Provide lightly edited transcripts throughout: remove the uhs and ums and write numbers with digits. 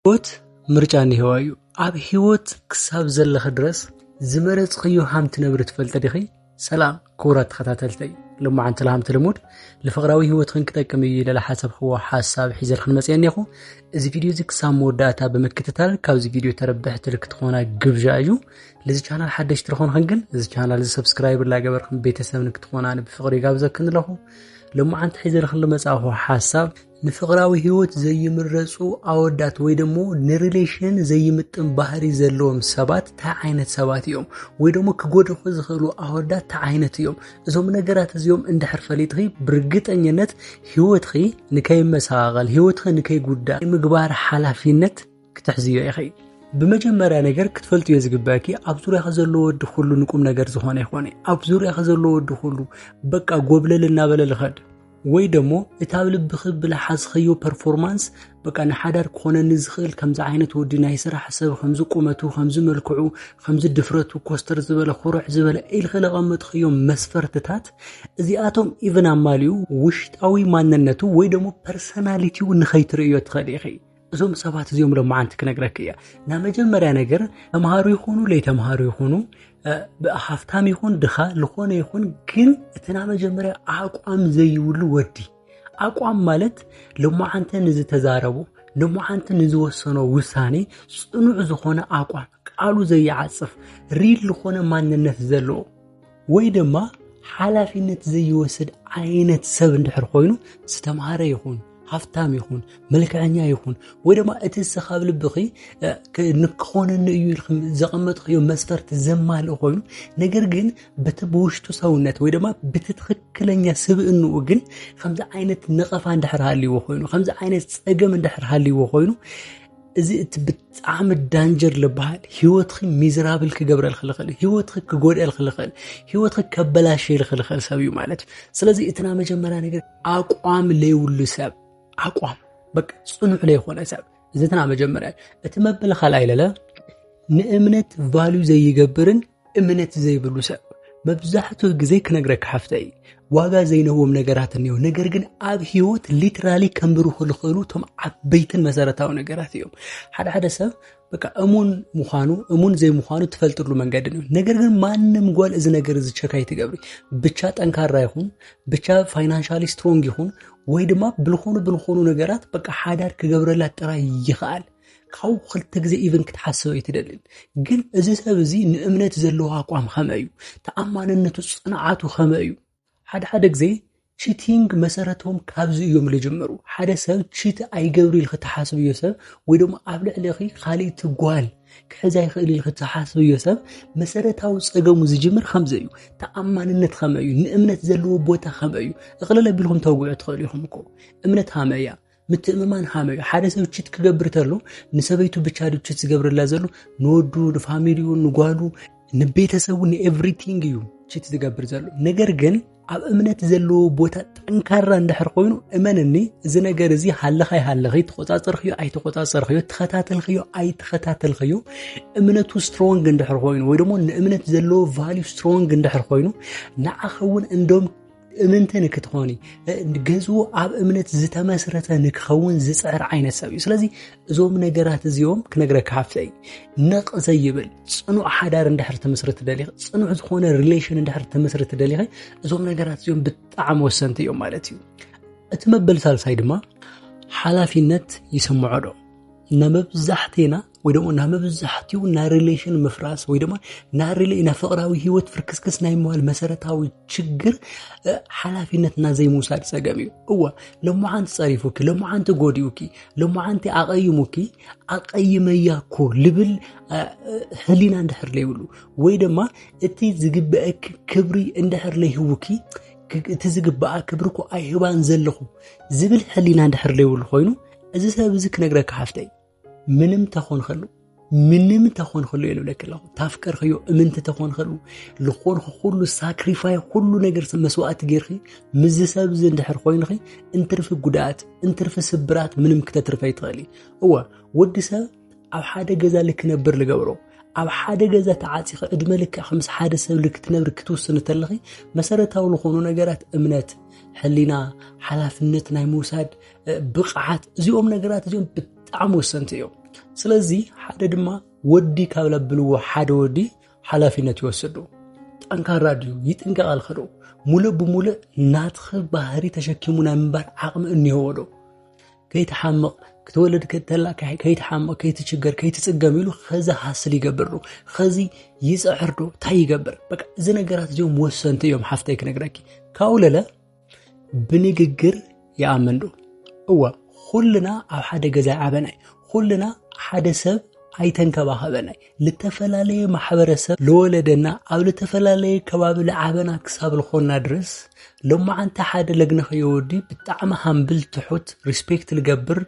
هوت مرجاني هوايو أب هوت كساب زل خدرس زمرت خيو حامت نبرت فلتدخي سلام كورات خطاتلتي لما عن تلهم تلمود لفقراوي هوت خنك تكمي لا حسب هو حساب حزر خنمسيان يخو إذا فيديو زيك سامو داتا بمكتتال كاوزي فيديو تربحت لك تخونا قبجاجو لذي channel حدش ترخون خنقن إذا channel سبسكرايبر لا قبركم بيتسامنك تخونا أنا بفقري قابزك له لما عن حزر خنمساه حساب نفقراوي هوت زي مرسو أودات ويدمو نريليشن زي متن بحري زلوم سبات تا عينت سبات يوم ويدمو كقود خوز خلو أودات تا عينت يوم زوم نقرات زيوم اند حرفليت غي برقت أنينت هوت غي نكاي مساغل هوت غي نكاي قودا مقبار حالا فينت كتحزيو يا خي بمجمرة نجار كتفلت يزقباكي أبزور يخزلو الدخولو نكم نجار زخواني إخواني أبزور يخزلو الدخولو بقى قبل للنابل الخد ويدمو اتابل بخب لحظ خيو performance بقى نحدر كونا نزخل كمز عينت ودينا يسرح حسب خمزو قومتو خمزو ملكعو خمزو دفرتو كوستر زبالة خروع زبالة اي الخلق امت خيو مسفرتتات ازي اتوم ايفن عماليو وشتاوي ماننتو ويدمو personality ونخيتر ايو تخليخي زوم سبات زيوم لما عنتك نقرأكيا نعم جمرا نقر امهارو يخونو ليت امهارو يخونو بأحفتام يخون دخا لخون يخون كن اتنام جمرا اقوام زيولو ودي اقوام مالت لما عنت نزي تزاربو لما عنت نزي وصنو وساني صنوع زخون اقوام قالو زي عصف ريد لخون ماننت زلو ويدما حلافينت زي وسد عينت سب اندحر خوينو ستمهار يخون حفتام يخون ملكعنيا يخون ويدما اتسخاب لبخي نكخون انو زقمت خيو مسفرت زمال خوينو ነገር ግን በተበውሽቱ ሰውነት ወይደማ በተትክክለኛ ስብእኑ ግን ከምዛ አይነት ነቀፋ እንደحرሃልዩ خوينو ከምዛ አይነት ጸገም እንደحرሃልዩ خوينو እዚ በጣም ዳንጀር ለባህል ህይወትክ ሚዝራብል ከገብረል خلخل ህይወትክ ከጎደል خلخل ህይወትክ ከበላሽ ይልخلخل ሰብዩ ማለት ስለዚህ እትና መጀመሪያ ነገር አቋም ለይውል ሰብ አቋም በቃ ጽኑዕ ላይ ሆነ ሰብ እዚህና መጀመሪያ እትመበለ خلایለለ ንእምነት ቫልዩ ዘይገብርን እምነት ዘይብሉ ሰብ መብዛሕቱ ግዜ ክነግረክ ሓፍተይ ዋጋ ዘይነውም ነገራት ነው ነገር ግን አብ ህይወት ሊትራሊ ከምብሩ خلخሉ ቶም አበይትን መሰረታው ነገራት እዮም ሓደ ሰብ በቃ እሙን ሙኻኑ እሙን ዘይ ሙኻኑ ተፈልጥሉ መንገድ ነው ነገር ግን ማንንም ጓል እዚ ነገር እዚ ቸካይ ትገብሪ ብቻ ጠንካራ ይሁን ብቻ ፋይናንሻሊ ስትሮንግ ይሁን ወይ ድማ ብልኾኑ ነገራት በቃ ሓዳር ከገብረላት ጥራይ ይኻል ካው خلت ግዜ ኢቭን ክትሓስበው ይትደልን ግን እዚ ሰብ እዚ ንእምነት ዘለዎ አቋም ከመዩ ተአማንነቱ ጽናዓቱ ከመዩ ሓደ ግዜ ቺቲንግ መሰረቶም ካብዚ እዮም ለጀመሩ ሓደ ሰብ ቺት አይገብሪ ልክተሓስብ ይሰብ ወይ ደሞ ኣብ ልዕሊኺ खाली ትጓል ከዛይ خሊ ልክተሓስብ ይሰብ መሰረታው ጸገሙ ዝጅምር ከምዘዩ ተአማንነት ከመዩ ንእምነት ዘለዎ ቦታ ከመዩ እኽለለ ቢልኩም ተውጉዑ ትኸሊኹም እኮ እምነት ሃመያ ምትእምማን ሃመዩ ሓደ ሰብ ቺት ክገብር ተሎ ንሰበይቱ ብቻ ቺት ዝገብርላ ዘሎ ንወዱ ንፋሚሊዩ ንጓሉ ንቤተሰቡ ንኤቭሪቲንግ እዩ ቺት ዝገብር ዘሎ ነገር ግን ኣብ እምነት ዘለዎ ቦታ ጠንካራ እንደሕር ኮይኑ እመንኒ እዚ ነገር እዚ ሃለኻይ ተቆጻጸርኽዮ አይ ተቆጻጸርኽዮ ተኸታተልኽዮ አይ ተኸታተልኽዮ እምነቱ ስትሮንግ እንደሕር ኮይኑ ወይ ደሞ ንእምነት ዘለዎ ቫልዩ ስትሮንግ እንደሕር ኮይኑ ንዓኸውን እንደም እምንተን ክትኾኒ ገዝኡ ኣብ እምነት ዝተመስረተ ንክኸውን ዝጽዕር ዓይነት ሰብ እዩ ስለዚህ እዞም ነገራት እዚኦም ክነግረካ ሓፍተይ ነቕ ዘይብል ጽኑዕ ሓዳር እንደሕር ተመስረተ ደሊኽ ጽኑዕ ዝኾነ ሪሌሽን እንደሕር ተመስረተ ደሊኽ እዞም ነገራት እዚኦም ብጣዕሚ ወሰንቲ እዮም ማለት እዩ እቲ መበል ሳልሳይ ድማ ሓላፊነት ይስምዖ ዶ ነመብዛሕቴና ወይ ደሞ ናመብዛሕቲው ና ሪሌሽን መፍራስ ወይ ደሞ ና ፍቅራዊ ህይወት ፍርክስክስ ናይ መዋል መሰረታዊ ችግር ሓላፊነትና ዘይሙሳድ ጸገም እዩ እዋ ለማዓንት ጸሪፉኪ ለማዓንት ጎዲውኪ ለማዓንት አቀይሙኪ አቀይመያኮ ልብል ህሊና እንደሕር ለይብሉ ወይ ደማ እቲ ዝግበአክ ክብሪ እንደሕር ለይህውኪ እቲ ዝግበአ ክብርኩ አይህባን ዘለኹ ዝብል ህሊና እንደሕር ለይብሉ ኮይኑ እዚ ሰብ እዚ ክነግረካ ሓፍተይ ምንም ተኾን خلو يلبلك الله تفكر خيو امنت تخون خلو لخون كله ساكريفاي كله ነገር መስዋዕት ገርኺ ምዝሰብ ዘንድሕር ኮይንኺ እንትርፍ ጉዳት እንትርፍ ስብራት ምንም ከተትርፍ አይትኸሊ እዋ ወዲ ሰብ ኣብ ሓደ ገዛ ልክ ነበር ልገብሮ ኣብ ሓደ ገዛ ተዓጺኸ እድመ ልክ 5 ሓደ ሰብ ልክ ትነብር ክትወስን ተለኺ መሰረታው ለኾኑ ነገራት እምነት ሕሊና ሓላፍነት ናይ ሙሳድ ብቕዓት እዚኦም ነገራት እዚኦም ብጣዕሚ ወሰንቲ እዮም ስለዚህ ሓደ ድማ ወዲ ካብ ለብልዎ ሓደ ወዲ ሓላፊነት ይወስዱ ጠንካራ ድዩ ይጥንቀቃል ኸዶ ሙሉእ ብሙሉእ ናትኸ ባህሪ ተሸኪሙና ምንባር ዓቕሚ እንይዎ ዶ ከይተሓምቕ ክትወለድ ከተላ ከይተሓምቕ ከይትችገር ከይትጽገም ኢሉ ኸዛ ሓስል ይገብር ዶ ኸዚ ይጽዕር ዶ ታይ ይገብር በቃ እዚ ነገራት እዚኦም ወሰንቲ እዮም ሓፍተይ ክነግረኪ ካውለለ ብንግግር ይኣመን ዶ እዋ ኩልና ኣብ ሓደ ገዛ ዓበናይ ኩልና ሓደ ሰብ ኣይተንከባኸበናይ ለተፈላለየ ማሕበረሰብ ለወለደና ኣብ ለተፈላለየ ከባቢ ለዓበና ክሳብ ልኾና ድረስ ለማዓንተ ሓደ ለግነኸ የወዲ ብጣዕሚ ሃምብል ትሑት ሪስፔክት ልገብር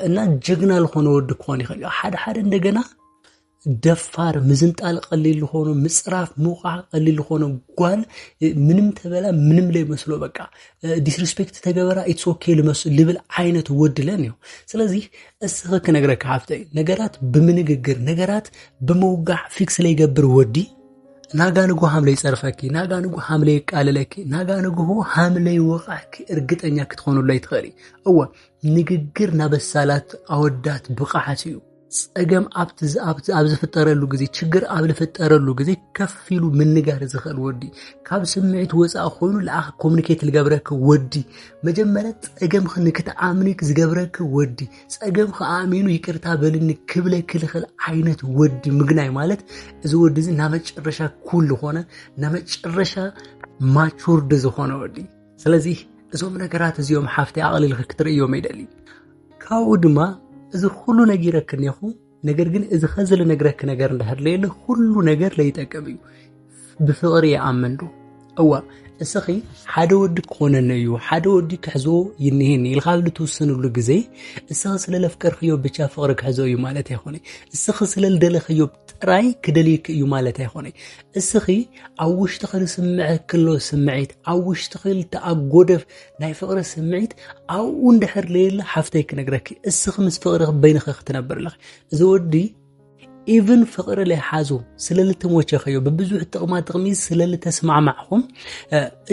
እና ጀግና ልኾነ ወዲ ክኾን ይኽእል ሓደ እንደገና ደፋር ምዝንጣል ቀሊል ልኾነ ምጽራፍ ሙቃዕ ቀሊል ልኾነ ጓል ምንም ተበላ ምንም ላይ መስሎ በቃ ዲስሪስፔክት ተገበራ ኢትስ ኦኬ ልብል ዓይነት ወድለን ነው ስለዚህ እስኸ ከነግረካ ሓፍተይ ነገራት ብምንግግር ነገራት በመውጋዕ ፊክስ ላይ ገብር ወዲ ናጋንጉ ሃምለይ ጸርፈኪ ናጋንጉ ሃምለይ ቃለለኪ ናጋንጉ ሃምለይ ወቃዕኪ እርግጠኛ ክትኾኑላይ ትኸሪ እዋ ንግግር ናበሳላት አወዳት ብቃዓት እዩ ጸገም ኣብ ዝፍጠረሉ ጊዜ ችግር ኣብ ዝፍጠረሉ ጊዜ ከፊሉ ምንጋር ዝኽእል ወዲ ካብ ስምዒት ወፃእ ኮይኑ ለኣኽ ኮሙኒኬት ልገብረክ ወዲ መጀመርያ ጸገም ንክትኣምኒክ ዝገብረክ ወዲ ጸገም ከኣሚኑ ይቅርታ በልኒ ክብለክ ልኽእል ዓይነት ወዲ ምግናይ ማለት እዚ ወዲ እዚ ናመጨረሻ ኩል ኾነ ናመጨረሻ ማቹርድ ዝኾነ ወዲ ስለዚህ እዞም ነገራት እዚኦም ሓፍተይ ኣቕሊልክ ክትርእዮም ይደሊ ካብኡ ድማ እዚ ሁሉ ነጊረክ ነኹ ነገር ግን እዚ ኸዝለ ነግረክ ነገር እንደህርለለ ሁሉ ነገር ለይጠቀም እዩ ብፍቅሪ ይኣመን ዶ እዋ እስኺ ሓደ ወዲ ክኾነነ እዩ ሓደ ወዲ ክሕዞ ይንሄኒ ኢልኻብ ልትውስንሉ ጊዜ እስኺ ስለለፍቀርክዮ ብቻ ፍቅሪ ክሕዞ እዩ ማለት ኣይኾነ እስኺ ስለልደለኽዮ ጥራይ ክደልይክ እዩ ማለት ኣይኾነ እስኺ ኣብ ውሽጢ ስምዕክሎ ስምዒት ኣብ ውሽጢ ተኣጎደፍ ናይ ፍቅሪ ስምዒት ኣብኡ እንድሕር ለየለ ሓፍተይ ክነግረኪ እስኺ ምስ ፍቅሪ በይንኸ ክትነብር ኣለኺ እዚ ወዲ ኢቭን ፍቅሪ ለይሓዞ ስለልትሞቸኸዮ በብዙሕ ጥቕማ ጥቕሚ ስለልተስማዕማዕኹም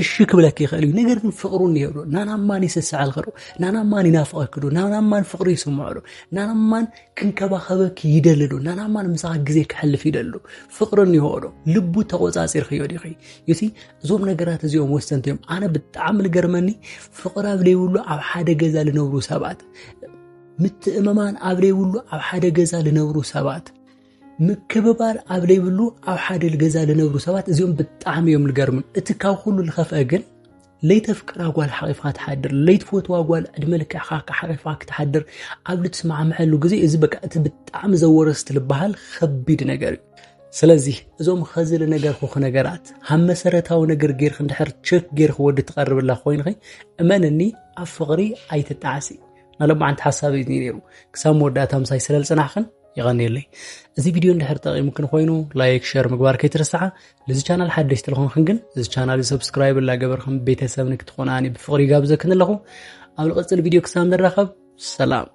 እሺ ክብለክ ይኽእል እዩ ነገር ግን ፍቅሩ እንሄዶ ናናማን ይስስዓል ኸዶ ናናማን ይናፍቐክ ዶ ናናማን ፍቅሪ ይስምዖ ዶ ናናማን ክንከባኸበክ ይደሊ ዶ ናናማን ምሳኻ ግዜ ክሕልፍ ይደሊ ዶ ፍቅሪ እንሄዶ ልቡ ተቆጻጺርክዮ ዲኺ ዩሲ እዞም ነገራት እዚኦም ወሰንቲ እዮም ኣነ ብጣዕሚ ልገርመኒ ፍቅሪ ኣብ ለይብሉ ኣብ ሓደ ገዛ ልነብሩ ሰባት ምትእመማን ኣብ ለይብሉ ኣብ ሓደ ገዛ ልነብሩ ሰባት ምክብባር ኣብ ለይብሉ ኣብ ሓደ ገዛ ልነብሩ ሰባት እዚኦም ብጣዕሚ እዮም ልገርሙን እቲ ካብ ኩሉ ልኸፍአ ግን ለይተፍቅራ ጓል ሓቂፍካ ትሓድር ለይትፈትዋ ጓል ዕድመ ልክዕካ ሓቂፍካ ክትሓድር ኣብ ልትስማዕምዐሉ ጊዜ እዚ በቃ እቲ ብጣዕሚ ዘወረስቲ ልበሃል ከቢድ ነገር እዩ ስለዚህ እዞም ኸዝለ ነገር ኹ ነገራት ሃብ መሰረታዊ ነገር ጌርክ እንድሕር ቸክ ጌርክ ወዲ ትቐርብላ ኮይንኺ እመነኒ ኣብ ፍቅሪ ኣይትጣዓሲ ናለማዓንቲ ሓሳብ እዩ ነይሩ ክሳብ መወዳእታ ምሳይ ስለልጽናሕኽን ይغنيلي እዚ ቪድዮ እንድሕር ጠቂሙክን ኮይኑ ላይክ ሼር ምግባር ከይትረሳዓ ለዚ ቻናል ሓደሽቲ ለኹንክን ግን እዚ ቻናል ሰብስክራይብ ላገበርኩም ቤተሰብ ንክትኾናኒ ብፍቅሪ ጋብዘክን ኣለኹ ኣብ ልቕጽል ቪድዮ ክሳብ ንራኸብ ሰላም